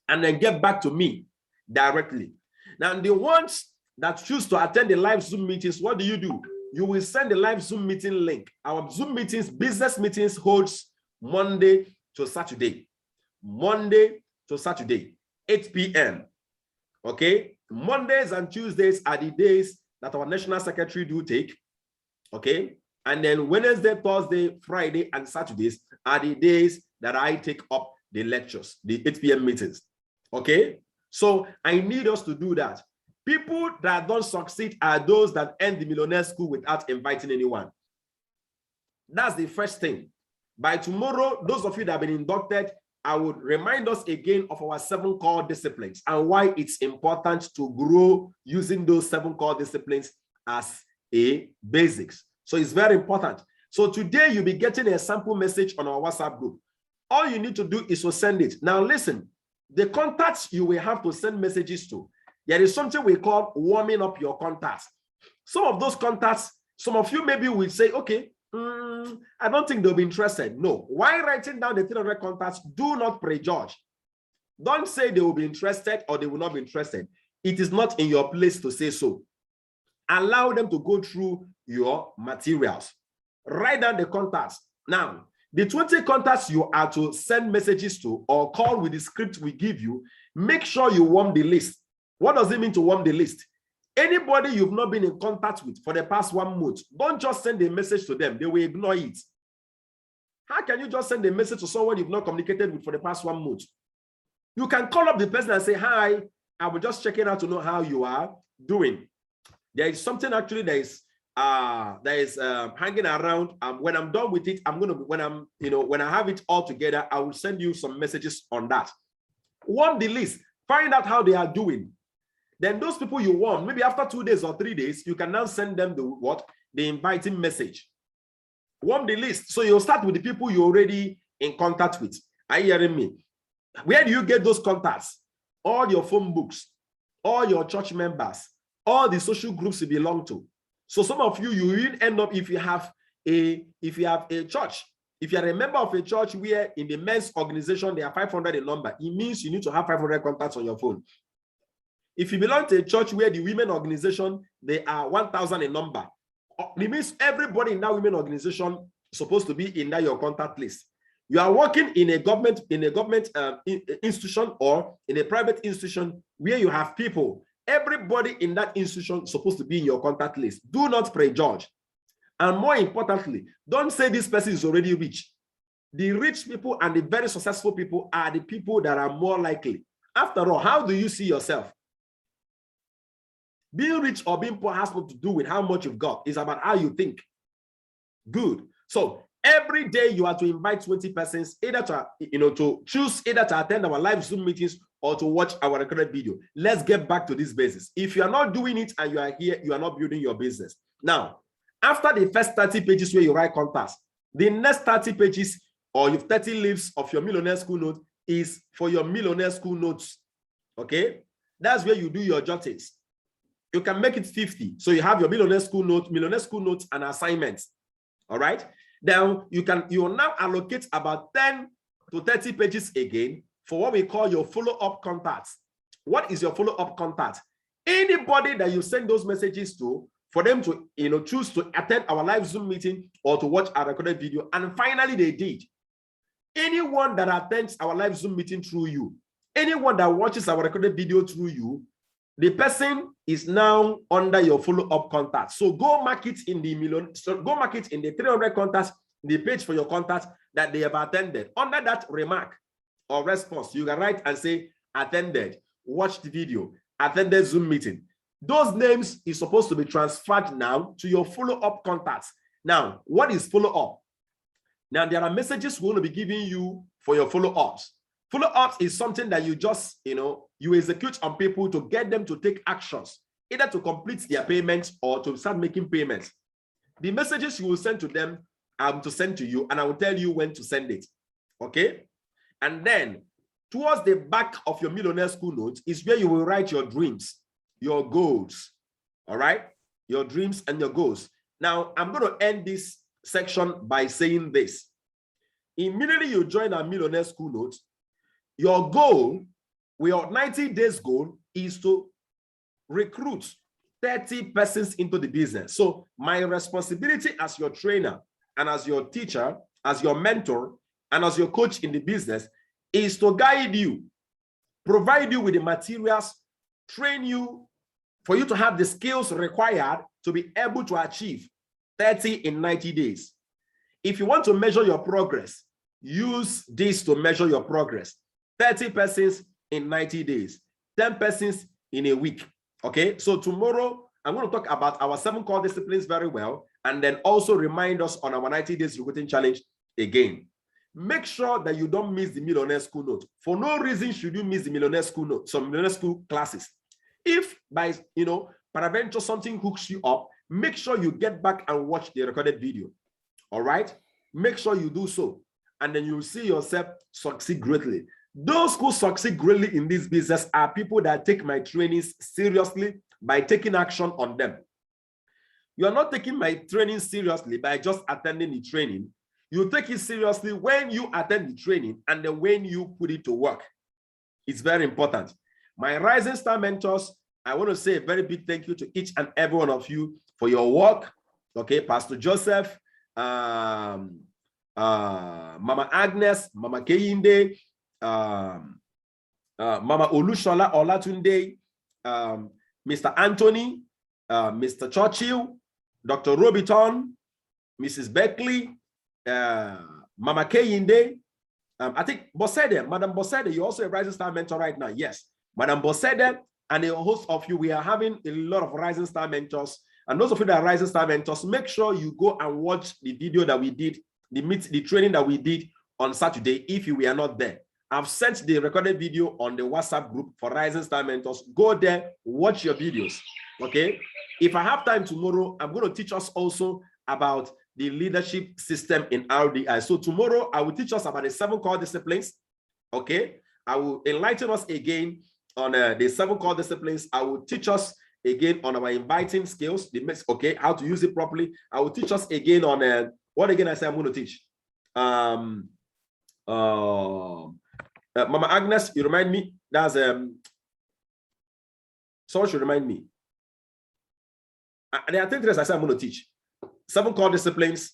And then get back to me directly. Now, the ones that choose to attend the live Zoom meetings, what do? You will send the live Zoom meeting link. Our Zoom meetings, business meetings, holds Monday to Saturday. Monday to Saturday, 8 p.m. Okay? Mondays and Tuesdays are the days that our National Secretary do take. Okay? And then Wednesday, Thursday, Friday, and Saturdays are the days that I take up the lectures, the 8 p.m. meetings. Okay? So I need us to do that. People that don't succeed are those that end the Millionaire School without inviting anyone. That's the first thing. By tomorrow, those of you that have been inducted, I would remind us again of our 7 core disciplines and why it's important to grow using those 7 core disciplines as a basics. So it's very important. So today you'll be getting a sample message on our WhatsApp group. All you need to do is to send it. Now listen, the contacts you will have to send messages to, there is something we call warming up your contacts. Some of those contacts, some of you maybe will say, okay, I don't think they'll be interested. No. While writing down the 300 contacts, do not prejudge. Don't say they will be interested or they will not be interested. It is not in your place to say so. Allow them to go through your materials. Write down the contacts. Now, the 20 contacts you are to send messages to or call with the script we give you, make sure you warm the list. What does it mean to warm the list? Anybody you've not been in contact with for the past 1 month, don't just send a message to them. They will ignore it. How can you just send a message to someone you've not communicated with for the past 1 month? You can call up the person and say, hi, I was just checking out to know how you are doing. There is something actually that is hanging around. When I'm done with it, when I have it all together, I will send you some messages on that. Warm the list. Find out how they are doing. Then those people you want, maybe after 2 days or 3 days, you can now send them the inviting message. Warm the list. So you'll start with the people you're already in contact with. Are you hearing me? Where do you get those contacts? All your phone books, all your church members, all the social groups you belong to. So some of you will end up, if you have a church, if you are a member of a church where in the men's organization there are 500 in number, it means you need to have 500 contacts on your phone. If you belong to a church where the women organization, they are 1,000 in number, it means everybody in that women organization is supposed to be in that your contact list. You are working in a government institution or in a private institution where you have people. Everybody in that institution is supposed to be in your contact list. Do not prejudge. And more importantly, don't say this person is already rich. The rich people and the very successful people are the people that are more likely. After all, how do you see yourself? Being rich or being poor has nothing to do with how much you've got. It's about how you think. Good. So every day you are to invite 20 persons, either to choose either to attend our live Zoom meetings or to watch our recorded video. Let's get back to this basis. If you are not doing it and you are here, you are not building your business. Now, after the first 30 pages where you write contacts, the next 30 pages or your 30 leaves of your Millionaire School note is for your Millionaire School notes. Okay, that's where you do your jottings. You can make it 50. So you have your Millionaire School notes and assignments. All right. Then you will now allocate about 10 to 30 pages again for what we call your follow-up contacts. What is your follow-up contact? Anybody that you send those messages to for them to choose to attend our live Zoom meeting or to watch our recorded video, and finally they did. Anyone that attends our live Zoom meeting through you, anyone that watches our recorded video through you, the person is now under your follow-up contact. So go mark it in the go mark it in the 300 contacts, the page for your contacts that they have attended. Under that remark or response, you can write and say attended, watched the video, attended Zoom meeting. Those names is supposed to be transferred now to your follow-up contacts. Now, what is follow-up? Now, there are messages we're going to be giving you for your follow-ups. Follow-ups is something that you just, you execute on people to get them to take actions, either to complete their payments or to start making payments. The messages you will send to them, I'm to send to you, and I will tell you when to send it. Okay? And then, towards the back of your Millionaire School notes is where you will write your dreams, your goals. All right? Your dreams and your goals. Now, I'm going to end this section by saying this. Immediately you join our Millionaire School notes, your goal, your 90 days goal is to recruit 30 persons into the business. So my responsibility as your trainer and as your teacher, as your mentor, and as your coach in the business is to guide you, provide you with the materials, train you for you to have the skills required to be able to achieve 30 in 90 days. If you want to measure your progress, use this to measure your progress. 30 persons in 90 days, 10 persons in a week. Okay, so tomorrow I'm going to talk about our 7 core disciplines very well, and then also remind us on our 90 days recruiting challenge again. Make sure that you don't miss the Millionaire School note. For no reason should you miss the Millionaire School note, some Millionaire School classes. If by peradventure something hooks you up, make sure you get back and watch the recorded video. All right, make sure you do so, and then you'll see yourself succeed greatly. Those who succeed greatly in this business are people that take my trainings seriously by taking action on them. You are not taking my training seriously by just attending the training. You take it seriously when you attend the training and then when you put it to work. It's very important. My Rising Star mentors, I want to say a very big thank you to each and every one of you for your work. Okay, Pastor Joseph, Mama Agnes, Mama Kehinde, Mama Olushola Olatunde, Mr. Anthony, Mr. Churchill, Dr. Robiton, Mrs. Beckley, Mama Kehinde, I think Bosede, Madam Bosede, you're also a Rising Star mentor right now. Yes, Madam Bosede and a host of you, we are having a lot of Rising Star mentors. And those of you that are Rising Star mentors, make sure you go and watch the video that we did, the training that we did on Saturday if you were not there. I've sent the recorded video on the WhatsApp group for Rising Star mentors. Go there, watch your videos. Okay. If I have time tomorrow, I'm going to teach us also about the leadership system in RDI. So tomorrow I will teach us about the 7 core disciplines. Okay. I will enlighten us again on the 7 core disciplines. I will teach us again on our inviting skills, okay, how to use it properly. I will teach us again on what again I say I'm going to teach. Mama Agnes, you remind me. That's someone should remind me. There are 3 things I say I'm going to teach: 7 core disciplines,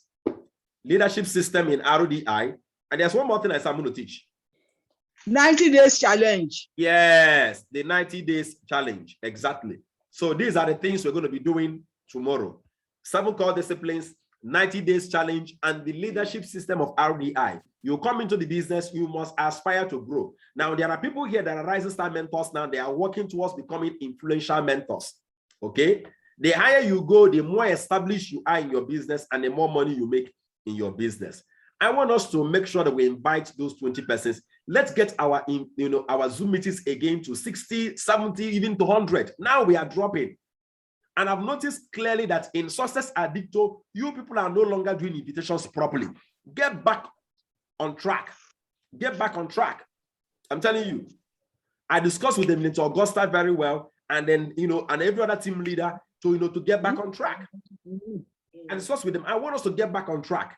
leadership system in RDI, and there's one more thing I say I'm going to teach. 90 days challenge. Yes, the 90 days challenge. Exactly. So these are the things we're going to be doing tomorrow: 7 core disciplines, 90 days challenge, and the leadership system of RDI. You come into the business, you must aspire to grow. Now, there are people here that are rising star mentors now. They are working towards becoming influential mentors. Okay? The higher you go, the more established you are in your business and the more money you make in your business. I want us to make sure that we invite those 20%. Let's get our, our Zoom meetings again to 60, 70, even to 100. Now we are dropping. And I've noticed clearly that in Success Addicto, you people are no longer doing invitations properly. Get back on track. Get back on track. I'm telling you. I discussed with the Minister Augusta very well, and then, and every other team leader to get back on track. And discuss with them. I want us to get back on track.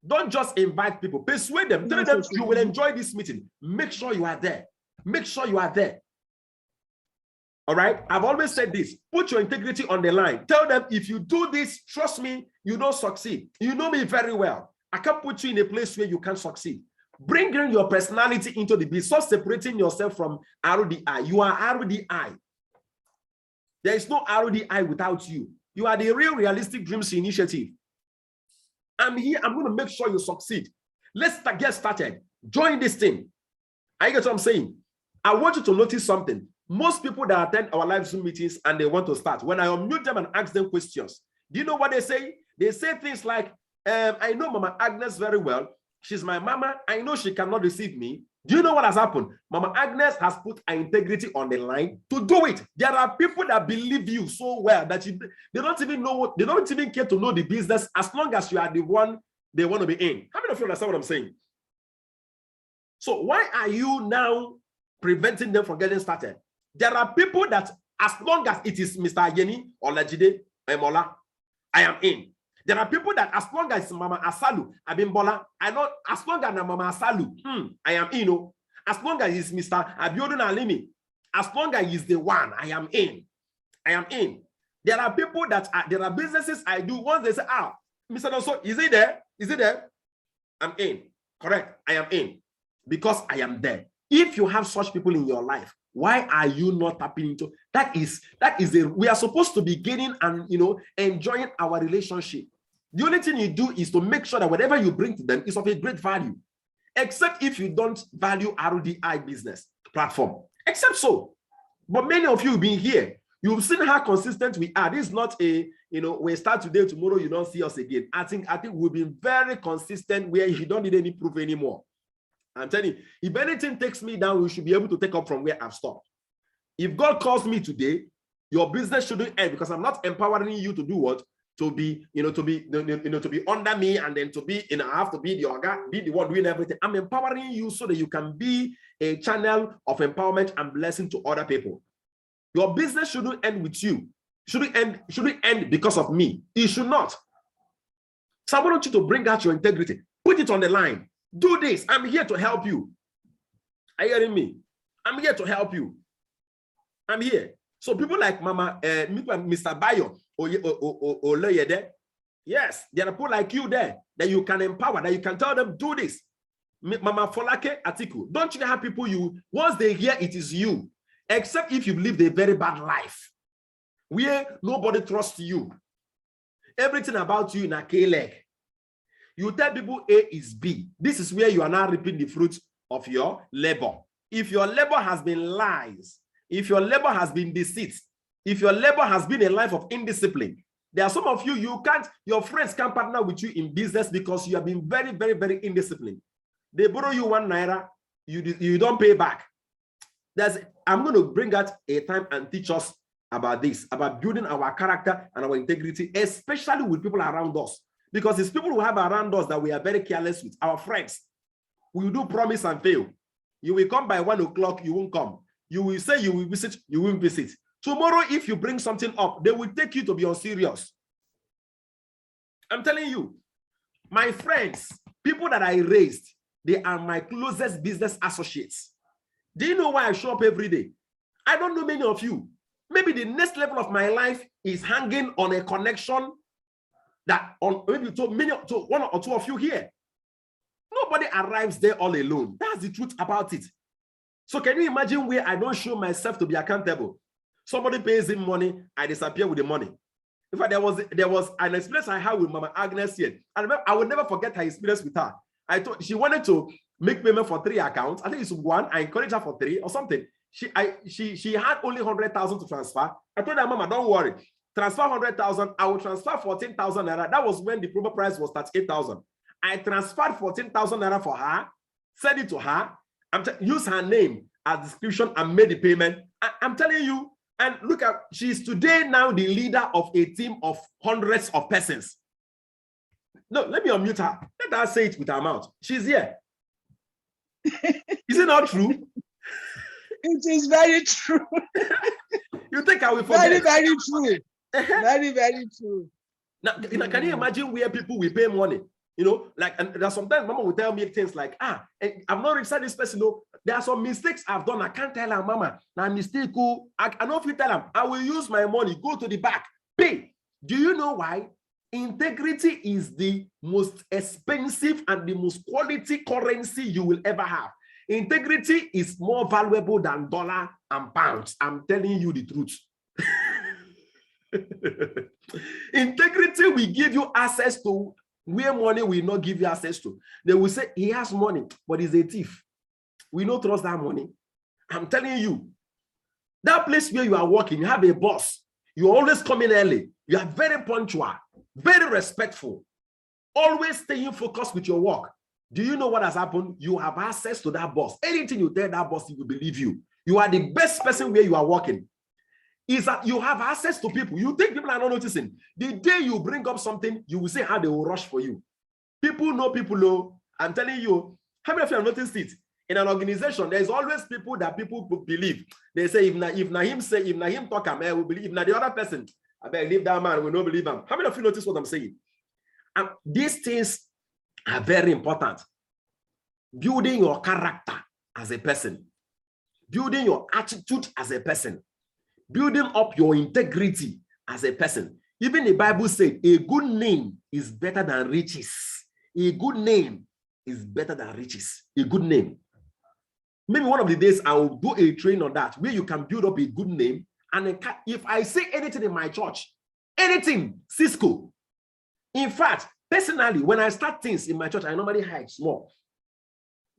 Don't just invite people. Persuade them. Tell them you will enjoy this meeting. Make sure you are there. Make sure you are there. All right? I've always said this. Put your integrity on the line. Tell them, if you do this, trust me, you don't succeed. You know me very well. I can't put you in a place where you can't succeed. Bring in your personality into the business. Stop separating yourself from RDI. You are RDI. There is no RDI without you. You are the real Realistic Dreams Initiative. I'm here. I'm going to make sure you succeed. Let's get started. Join this team. I get what I'm saying. I want you to notice something. Most people that attend our live Zoom meetings and they want to start, when I unmute them and ask them questions, do you know what they say? They say things like, I know Mama Agnes very well. She's my mama. I know she cannot receive me. Do you know what has happened? Mama Agnes has put her integrity on the line to do it. There are people that believe you so well that they don't even know what, they don't even care to know the business as long as you are the one they want to be in. How many of you understand what I'm saying? So why are you now preventing them from getting started? There are people that as long as it is Mr. Yeni or Lajide Emola, I am in. There are people that as long as Mama Asalu, Abimbola, I know as long as Mama Asalu, I am in. As long as it's Mr. Abiodun Alimi, as long as he's the one, I am in. I am in. There are people that there are businesses I do. Once they say, Mr. Doso, is it there? Is it there? I'm in. Correct. I am in. Because I am there. If you have such people in your life, why are you not tapping into that? We are supposed to be gaining and enjoying our relationship. The only thing you do is to make sure that whatever you bring to them is of a great value, except if you don't value RDI business platform, except so. But many of you being here, you've seen how consistent we are. This is not a, we start today, tomorrow you don't see us again. I think we've been very consistent where you don't need any proof anymore. I'm telling you, if anything takes me down, we should be able to take up from where I've stopped. If God calls me today, your business shouldn't end, because I'm not empowering you to do what? To be, to be under me, and then to be, I have to be the organ, be the one doing everything. I'm empowering you so that you can be a channel of empowerment and blessing to other people. Your business shouldn't end with you. Shouldn't end because of me. It should not. So I want you to bring out your integrity. Put it on the line. Do this. I'm here to help you. Are you hearing me? I'm here to help you. I'm here. So people like Mama, Mr. Bayo, yes, there are people like you there that you can empower, that you can tell them, do this. Mama Folake Atiku, don't you have people once they hear it is you, except if you lived a very bad life, where nobody trusts you. Everything about you in a K-leg. You tell people A is B. This is where you are now reaping the fruits of your labor. If your labor has been lies, if your labor has been deceit, if your labor has been a life of indiscipline, there are some of you, your friends can't partner with you in business because you have been very, very, very indisciplined. They borrow you ₦1, you don't pay back. I'm going to bring out a time and teach us about this, about building our character and our integrity, especially with people around us. Because it's people who have around us that we are very careless with, our friends. We will do promise and fail. You will come by 1 o'clock, you won't come. You will say you will visit, you won't visit. Tomorrow, if you bring something up, they will take you to be unserious. I'm telling you, my friends, people that I raised, they are my closest business associates. Do you know why I show up every day? I don't know many of you. Maybe the next level of my life is hanging on a connection that maybe to one or two of you here. Nobody arrives there all alone. That's the truth about it. So can you imagine where I don't show myself to be accountable? Somebody pays him money, I disappear with the money. In fact, there was an experience I had with Mama Agnes here. I remember, I will never forget her experience with her. I thought she wanted to make payment for 3 accounts. I think it's one. I encouraged her for 3 or something. She had only 100,000 to transfer. I told her, Mama, don't worry. Transfer 100,000. I will transfer 14,000 naira. That was when the promo price was 38,000. I transferred 14,000 naira for her, sent it to her. Use her name as description and made the payment. I'm telling you, and look at, she's today now the leader of a team of hundreds of persons. No, let me unmute her. Let her say it with her mouth. She's here. Is it not true? It is very true. You think I will forget? Very, very true. Very, very true. Now, can you imagine where people will pay money? You know, like, and there's sometimes Mama will tell me things like, I've not reached this person. No, there are some mistakes I've done. I can't tell her, Mama, now mistake. I know if you tell them, I will use my money, go to the back, pay. Do you know why? Integrity is the most expensive and the most quality currency you will ever have. Integrity is more valuable than dollar and pounds. I'm telling you the truth. Integrity will give you access to where money will not give you access to. They will say he has money, but he's a thief. We don't trust that money. I'm telling you, that place where you are working, you have a boss. You always come in early. You are very punctual, very respectful, always staying focused with your work. Do you know what has happened? You have access to that boss. Anything you tell that boss, he will believe you. You are the best person where you are working. Is that you have access to people. You think people are not noticing. The day you bring up something, you will say how they will rush for you. People know people know. I'm telling you, how many of you have noticed it? In an organization, there's always people that people believe. They say, if Nahim talk, I will believe. If not the other person, I better leave that man, we don't believe him. How many of you notice what I'm saying? And these things are very important. Building your character as a person, building your attitude as a person, building up your integrity as a person. Even the Bible said, a good name is better than riches. A good name is better than riches. A good name. Maybe one of the days I will do a training on that, where you can build up a good name. And if I say anything in my church, anything, Cisco. In fact, personally, when I start things in my church, I normally hide small.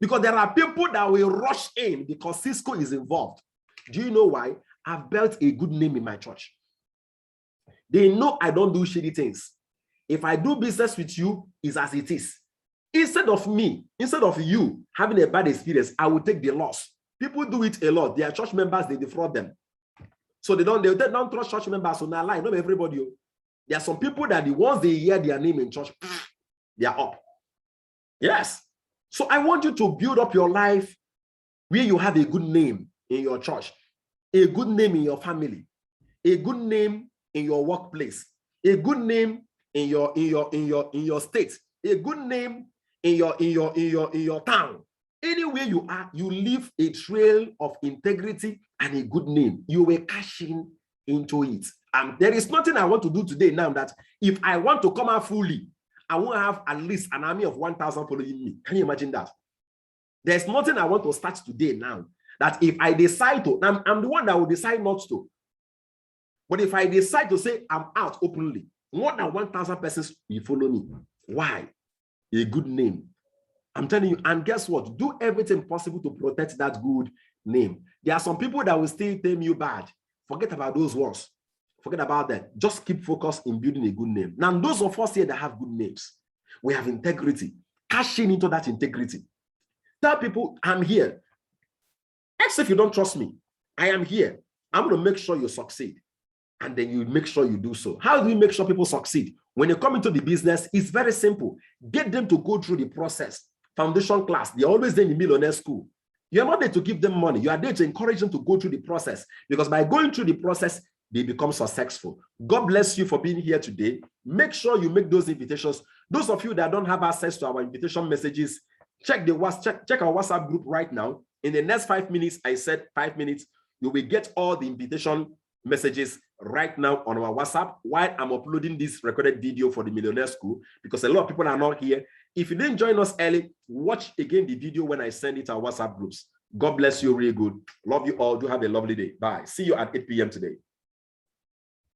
Because there are people that will rush in because Cisco is involved. Do you know why? I've built a good name in my church. They know I don't do shady things. If I do business with you, it's as it is. Instead of you having a bad experience, I will take the loss. People do it a lot. Their church members, they defraud them. So they don't trust church members. So now lie, not everybody. There are some people that once they hear their name in church, they are up. Yes. So I want you to build up your life where you have a good name in your church, a good name in your family, a good name in your workplace, a good name in your state, a good name in your town. Anywhere you are, you leave a trail of integrity and a good name. You will cash into it. There is nothing I want to do today now that if I want to come out fully, I won't have at least an army of 1,000 following me. Can you imagine that? There's nothing I want to start today now that if I decide to, I'm the one that will decide not to. But if I decide to say I'm out openly, more than 1,000 persons will follow me. Why? A good name. I'm telling you, and guess what? Do everything possible to protect that good name. There are some people that will still tell you bad. Forget about those ones. Forget about that. Just keep focused in building a good name. Now, those of us here that have good names, we have integrity. Cashing into that integrity. Tell people, I'm here. Except if you don't trust me, I am here. I'm going to make sure you succeed. And then you make sure you do so. How do we make sure people succeed? When you come into the business, it's very simple. Get them to go through the process. Foundation class, they're always there in the Millionaire School. You're not there to give them money. You are there to encourage them to go through the process. Because by going through the process, they become successful. God bless you for being here today. Make sure you make those invitations. Those of you that don't have access to our invitation messages, check our WhatsApp group right now. In the next 5 minutes, I said 5 minutes, you will get all the invitation messages right now on our WhatsApp while I'm uploading this recorded video for the Millionaire School, because a lot of people are not here. If you didn't join us early, watch again the video when I send it to our WhatsApp groups. God bless you really good. Love you all. Do have a lovely day. Bye. See you at 8 p.m. today.